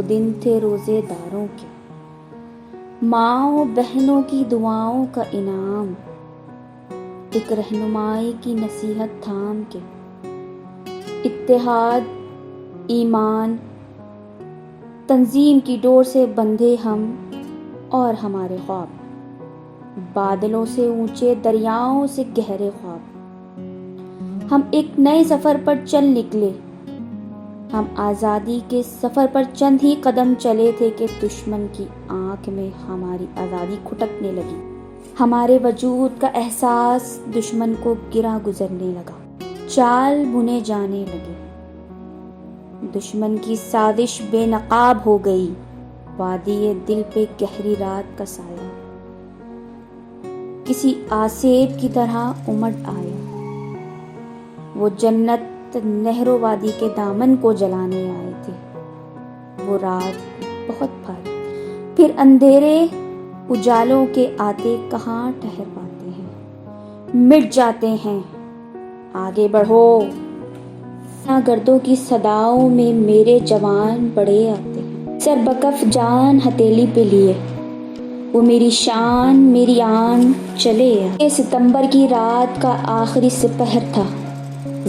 دن تھے روزے داروں کے، ماؤں بہنوں کی دعاؤں کا انعام، ایک رہنمائی کی نصیحت تھام کے، اتحاد ایمان تنظیم کی ڈور سے بندھے ہم اور ہمارے خواب، بادلوں سے اونچے دریاؤں سے گہرے خواب، ہم ایک نئے سفر پر چل نکلے، ہم آزادی کے سفر پر چند ہی قدم چلے تھے کہ دشمن کی آنکھ میں ہماری آزادی کھٹکنے لگی، ہمارے وجود کا احساس دشمن کو گرا گزرنے لگا، چال بنے جانے لگے، دشمن کی سازش بے نقاب ہو گئی، وادی دل پہ گہری رات کا سایہ کسی آسیب کی طرح امڑ آیا، وہ جنت نہرو وادی کے دامن کو جلانے آئے تھے، وہ رات بہت بھاری، پھر اندھیرے اجالوں کے آتے کہاں ٹھہر پاتے ہیں، مٹ جاتے ہیں، آگے بڑھو، گردوں کی صداؤں میں میرے جوان بڑے آتے ہیں، سر بکف جان ہتھیلی پہ لیے، وہ میری شان میری آن چلے آتے، یہ ستمبر کی رات کا آخری سپہر تھا،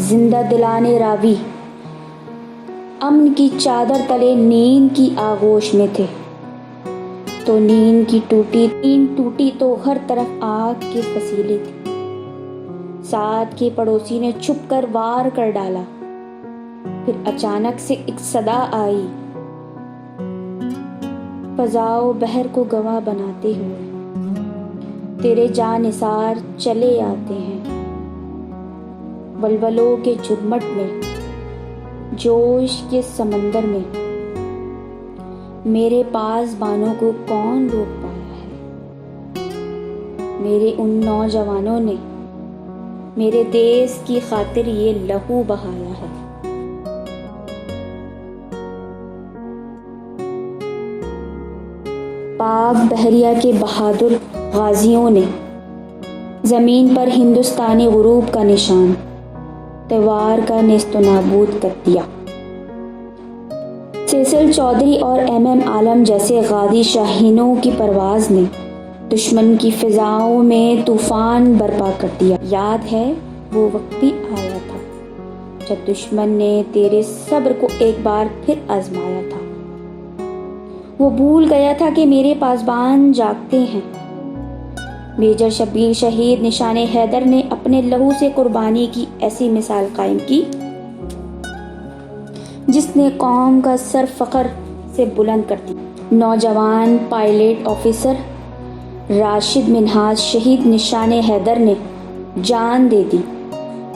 زندہ دلانے راوی امن کی چادر تلے نیند کی آغوش میں تھے، تو نیند ٹوٹی تو ہر طرف آگ کے فصیلے تھے، ساتھ کے پڑوسی نے چھپ کر وار کر ڈالا، پھر اچانک سے ایک صدا آئی، فضا و بحر کو گواہ بناتے ہوئے، تیرے جانثار چلے آتے ہیں، ولولوں کے جھرمٹ میں، جوش کے سمندر میں، میرے پاس بانوں کو کون روک پایا ہے، میرے ان نوجوانوں نے میرے دیس کی خاطر یہ لہو بہایا ہے، پاک بحریہ کے بہادر غازیوں نے زمین پر ہندوستانی غروب کا نشان تہوار کا نیست و نابود کر دیا، سیسل چودھری اور ایم عالم جیسے غازی شاہینوں کی پرواز نے دشمن کی فضاؤں میں طوفان برپا کر دیا، یاد ہے وہ وقت بھی آیا تھا جب دشمن نے تیرے صبر کو ایک بار پھر آزمایا تھا، وہ بھول گیا تھا کہ میرے پاسبان جاگتے ہیں، میجر شبیر شہید نشان حیدر نے اپنے لہو سے قربانی کی ایسی مثال قائم کی جس نے قوم کا سر فخر سے بلند کر دیا، نوجوان پائلٹ آفیسر راشد منہاج شہید نشان حیدر نے جان دے دی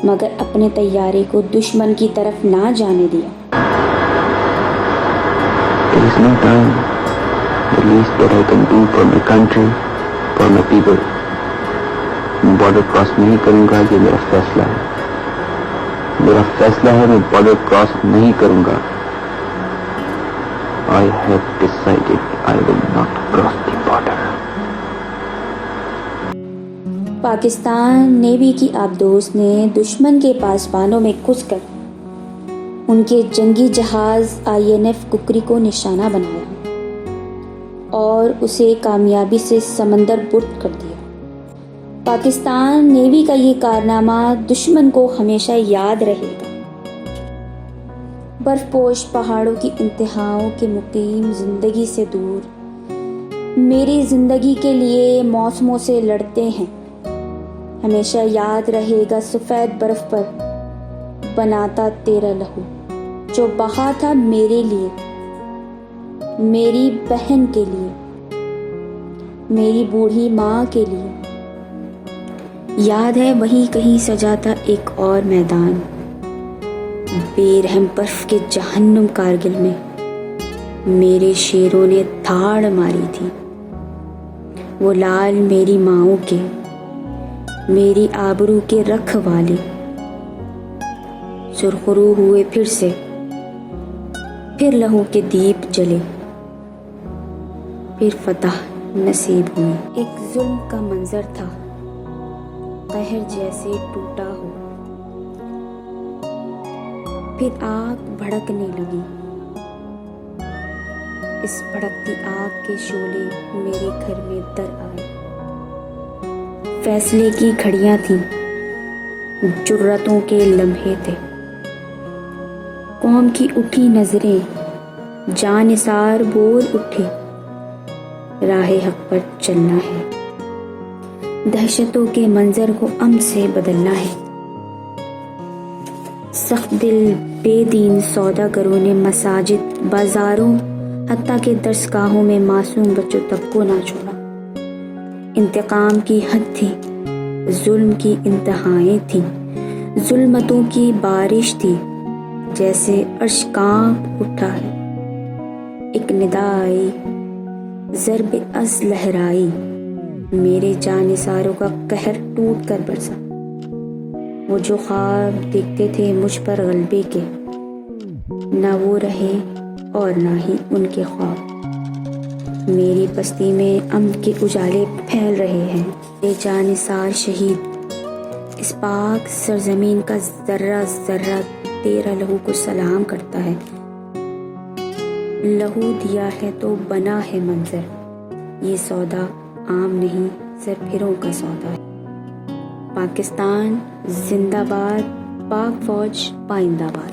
مگر اپنے طیارے کو دشمن کی طرف نہ جانے دیا۔ There is no time. The least that I can do for my country, for my people. میں بارڈر کراس نہیں کروں گا، یہ میرا فیصلہ ہے، میرا فیصلہ ہے، میں بارڈر کراس نہیں کروں گا۔ I have decided I will not cross the border. Pakistan navy کی آبدوز نے دشمن کے پاسبانوں میں گھس کر ان کے جنگی جہاز INF ککری کو نشانہ بنایا اور اسے کامیابی سے سمندر برد کر دیا۔ پاکستان نیوی کا یہ کارنامہ دشمن کو ہمیشہ یاد رہے گا۔ برف پوش پہاڑوں کی انتہاؤں کے مقیم زندگی سے دور، میری زندگی کے لیے موسموں سے لڑتے ہیں، ہمیشہ یاد رہے گا سفید برف پر بناتا تیرا لہو جو بہا تھا میرے لیے، میری بہن کے لیے، میری بوڑھی ماں کے لیے۔ یاد ہے وہیں کہیں سجا تھا ایک اور میدان، بے رحم برف کے جہنم کارگل میں میرے شیروں نے دھاڑ ماری تھی، وہ لال میری ماؤں کے، میری آبرو کے رکھوالے، سرخرو ہوئے پھر سے، پھر لہو کے دیپ جلے، پھر فتح نصیب ہوئی۔ ایک ظلم کا منظر تھا، قہر جیسے ٹوٹا ہو، پھر آگ بھڑکنے لگی، اس بھڑکتی آگ کے شعلے میرے گھر میں در آئے۔ فیصلے کی گھڑیاں تھیں، جرأتوں کے لمحے تھے، قوم کی اٹھی نظریں، جانثار بول اٹھے، راہ حق پر چلنا ہے، دہشتوں کے منظر کو امن سے بدلنا ہے۔ سخت دل بے دین سوداگروں نے مساجد، بازاروں، حتیٰ کہ درسگاہوں میں معصوم بچوں تک کو نہ چھوڑا۔ انتقام کی حد تھی، ظلم کی انتہائیں تھیں، ظلمتوں کی بارش تھی، جیسے عرش کانپ اٹھا ہے۔ ایک ندا آئی، ضرب از لہرائی، میرے جانثاروں کا قہر ٹوٹ کر برسا۔ وہ جو خواب دیکھتے تھے مجھ پر غلبے کے، نہ وہ رہے اور نہ ہی ان کے خواب۔ میری بستی میں امن کے اجالے پھیل رہے ہیں۔ یہ جانثار شہید، اس پاک سرزمین کا ذرہ ذرہ تیرا لہو کو سلام کرتا ہے۔ لہو دیا ہے تو بنا ہے منظر، یہ سودا عام نہیں سرپھروں کا سودا ہے۔ پاکستان زندہ باد، پاک فوج پائندہ باد۔